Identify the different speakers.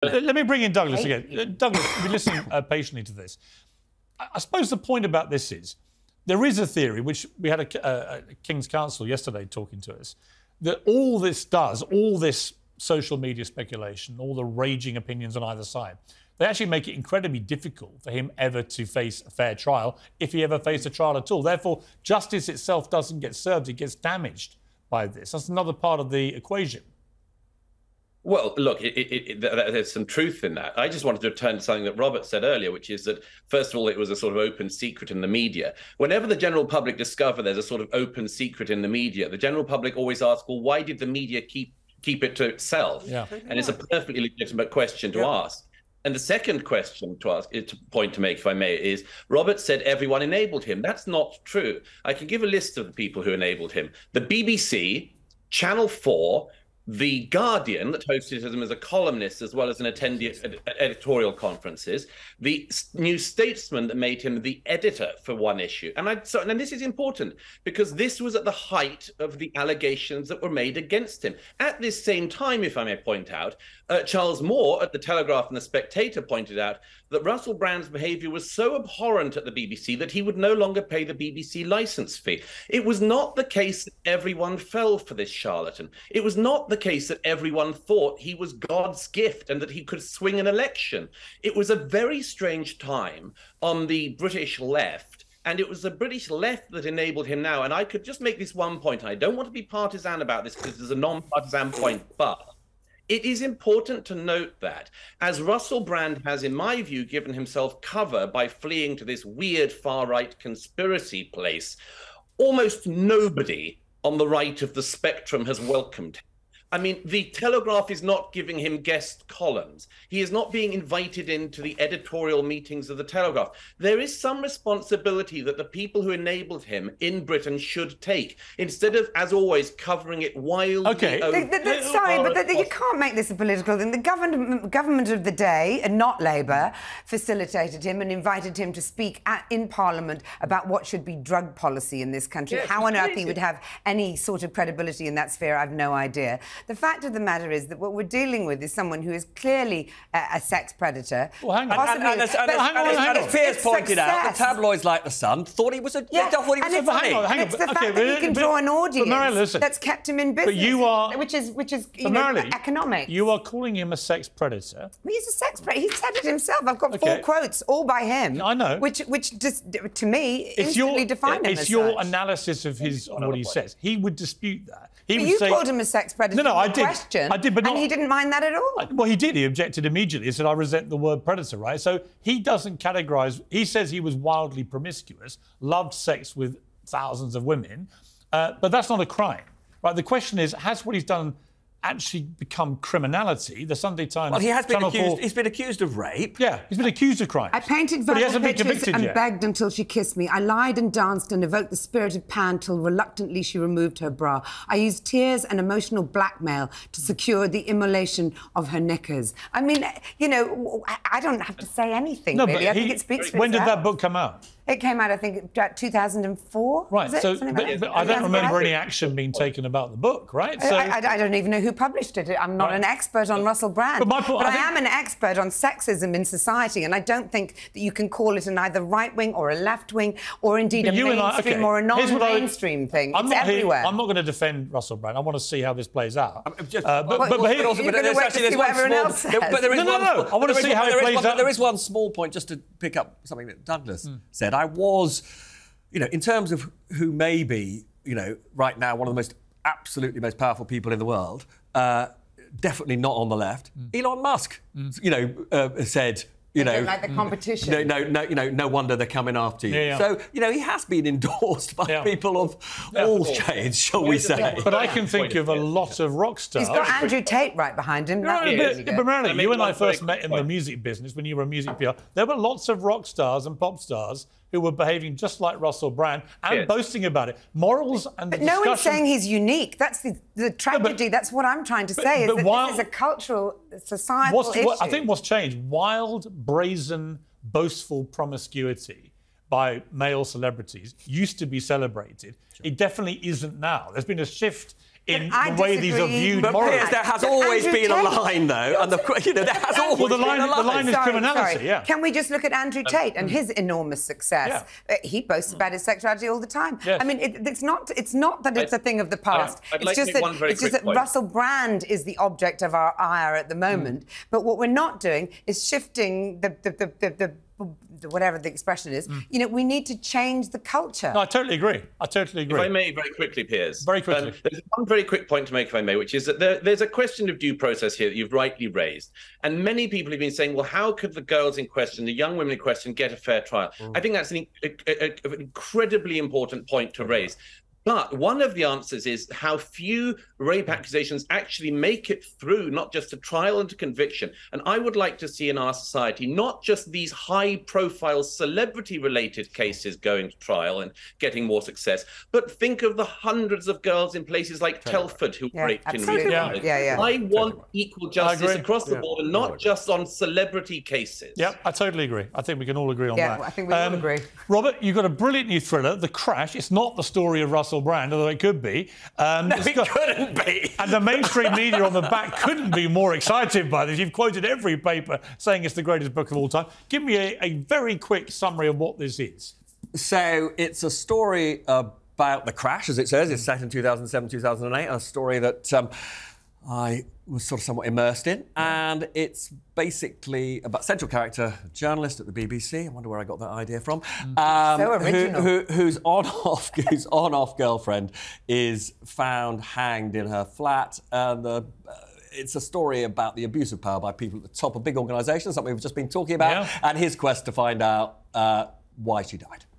Speaker 1: Let me bring in Douglas again. Douglas, be listening patiently to this. I suppose the point about this is there is a theory, which we had a King's Counsel yesterday talking to us, that all this social media speculation, all the raging opinions on either side, they actually make it incredibly difficult for him ever to face a fair trial, if he ever faced a trial at all. Therefore, justice itself doesn't get served, it gets damaged by this. That's another part of the equation.
Speaker 2: Well, look, there's some truth in that. I just wanted to return to something that Robert said earlier, which is that, first of all, it was a sort of open secret in the media. Whenever the general public discover there's a sort of open secret in the media, the general public always ask, well, why did the media keep it to itself?
Speaker 1: Yeah.
Speaker 2: And it's a perfectly legitimate question to ask. And the second question point to make, if I may, is Robert said everyone enabled him. That's not true. I can give a list of the people who enabled him. The BBC, Channel 4, The Guardian, that hosted him as a columnist as well as an attendee at editorial conferences, the New Statesman that made him the editor for one issue. And this is important because this was at the height of the allegations that were made against him. At this same time, if I may point out, Charles Moore at the Telegraph and the Spectator pointed out that Russell Brand's behaviour was so abhorrent at the BBC that he would no longer pay the BBC licence fee. It was not the case that everyone fell for this charlatan. It was not the case that everyone thought he was God's gift and that he could swing an election. It was a very strange time on the British left, and it was the British left that enabled him now. And I could just make this one point. I don't want to be partisan about this because there's a non-partisan point, but it is important to note that as Russell Brand has, in my view, given himself cover by fleeing to this weird far-right conspiracy place, almost nobody on the right of the spectrum has welcomed him. I mean, the Telegraph is not giving him guest columns. He is not being invited into the editorial meetings of the Telegraph. There is some responsibility that the people who enabled him in Britain should take, instead of, as always, covering it wildly.
Speaker 3: Okay. Sorry, but you can't make this a political thing. The government of the day, and not Labour, facilitated him and invited him to speak in Parliament about what should be drug policy in this country.
Speaker 2: Yes,
Speaker 3: how on earth he would have any sort of credibility in that sphere, I've no idea. The fact of the matter is that what we're dealing with is someone who is clearly a sex predator.
Speaker 1: Well, hang on.
Speaker 4: And as Piers pointed out, the tabloids like The Sun thought he was funny.
Speaker 3: It's the fact that he can draw an audience that's kept him in business, which is economic.
Speaker 1: You are calling him a sex predator.
Speaker 3: Well, he's a sex predator. He said it himself. I've got 4 quotes all by him.
Speaker 1: I know.
Speaker 3: Which just, to me, instantly define him as
Speaker 1: It's your
Speaker 3: such.
Speaker 1: analysis of what he says. He would dispute that.
Speaker 3: You called him a sex predator.
Speaker 1: No, I did.
Speaker 3: I
Speaker 1: did, but not.
Speaker 3: And he didn't mind that at all.
Speaker 1: Well, he did. He objected immediately. He said, I resent the word predator, right? So he doesn't categorise. He says he was wildly promiscuous, loved sex with thousands of women, but that's not a crime, right? The question is, has what he's done actually become criminality? The Sunday Times...
Speaker 4: Well, he has been accused. He's been accused of rape.
Speaker 1: Yeah, he's been accused of crimes.
Speaker 3: I painted verbal pictures and begged until she kissed me. I lied and danced and evoked the spirit of Pan till reluctantly she removed her bra. I used tears and emotional blackmail to secure the immolation of her knickers. I mean, you know, I don't have to say anything, really. I think it speaks for itself.
Speaker 1: When did that book come out?
Speaker 3: It came out, I think, 2004.
Speaker 1: Right, so but I don't remember any action being taken about the book, right? So
Speaker 3: I don't even know who published it. I'm not an expert on Russell Brand. But I am an expert on sexism in society, and I don't think that you can call it an either right-wing or a left-wing or indeed a mainstream or a non-mainstream thing. It's everywhere.
Speaker 1: I'm not going to defend Russell Brand. I want to see how this plays out.
Speaker 3: You're going to wait to see what everyone else says.
Speaker 1: No. I want to see how it plays out.
Speaker 4: There is one small point, just to pick up something that Douglas said. I was, in terms of who may be, right now one of the most absolutely most powerful people in the world, definitely not on the left. Elon Musk, said,
Speaker 3: they don't like the competition.
Speaker 4: No wonder they're coming after you.
Speaker 1: Yeah.
Speaker 4: So, he has been endorsed by people of all shades, shall we say.
Speaker 1: But I can think of a lot of rock stars.
Speaker 3: He's got Andrew Tate right behind him.
Speaker 1: But Marilyn, you and I first met in the music business when you were a music PR. There were lots of rock stars and pop stars who were behaving just like Russell Brand and boasting about it. Morals and the discussion...
Speaker 3: No one's saying he's unique. That's the tragedy. That's what I'm trying to say, is that this is a cultural, societal issue.
Speaker 1: I think what's changed, wild, brazen, boastful promiscuity by male celebrities used to be celebrated. It definitely isn't now. There's been a shift in the way these are viewed morally.
Speaker 4: Piers, there has always been a line, though, and there has always been a line.
Speaker 1: The line is criminality, yeah.
Speaker 3: Can we just look at Andrew Tate and his enormous success?
Speaker 1: Yeah.
Speaker 3: He boasts about his sexuality all the time.
Speaker 1: Yes.
Speaker 3: I mean, it's not that it's a thing of the past.
Speaker 2: It's just that
Speaker 3: Russell Brand is the object of our ire at the moment. But what we're not doing is shifting the whatever the expression is. You know, we need to change the culture.
Speaker 1: No, I totally agree.
Speaker 2: If I may, very quickly, Piers.
Speaker 1: Very quickly.
Speaker 2: There's one very quick point to make, if I may, which is that there's a question of due process here that you've rightly raised. And many people have been saying, well, how could the girls in question, the young women in question, get a fair trial? I think that's an incredibly important point to raise. But one of the answers is how few rape accusations actually make it through, not just to trial and to conviction. And I would like to see in our society not just these high-profile celebrity-related cases going to trial and getting more success, but think of the hundreds of girls in places like Telford who were raped in recent years. I want equal justice across the board and not just on celebrity cases.
Speaker 1: Yeah, I totally agree. I think we can all agree on that.
Speaker 3: Yeah, I think we all agree.
Speaker 1: Robert, you've got a brilliant new thriller, The Crash. It's not the story of Russell Brand, although it could be.
Speaker 4: No, it couldn't be.
Speaker 1: And the mainstream media on the back couldn't be more excited by this. You've quoted every paper saying it's the greatest book of all time. Give me a very quick summary of what this is.
Speaker 4: So it's a story about the crash, as it says. It's set in 2007, 2008, a story that I was sort of somewhat immersed in. And it's basically about central character, a journalist at the BBC. I wonder where I got that idea from.
Speaker 3: So original.
Speaker 4: Whose on-off girlfriend is found hanged in her flat. And it's a story about the abuse of power by people at the top of big organisations, something we've just been talking about, and his quest to find out why she died.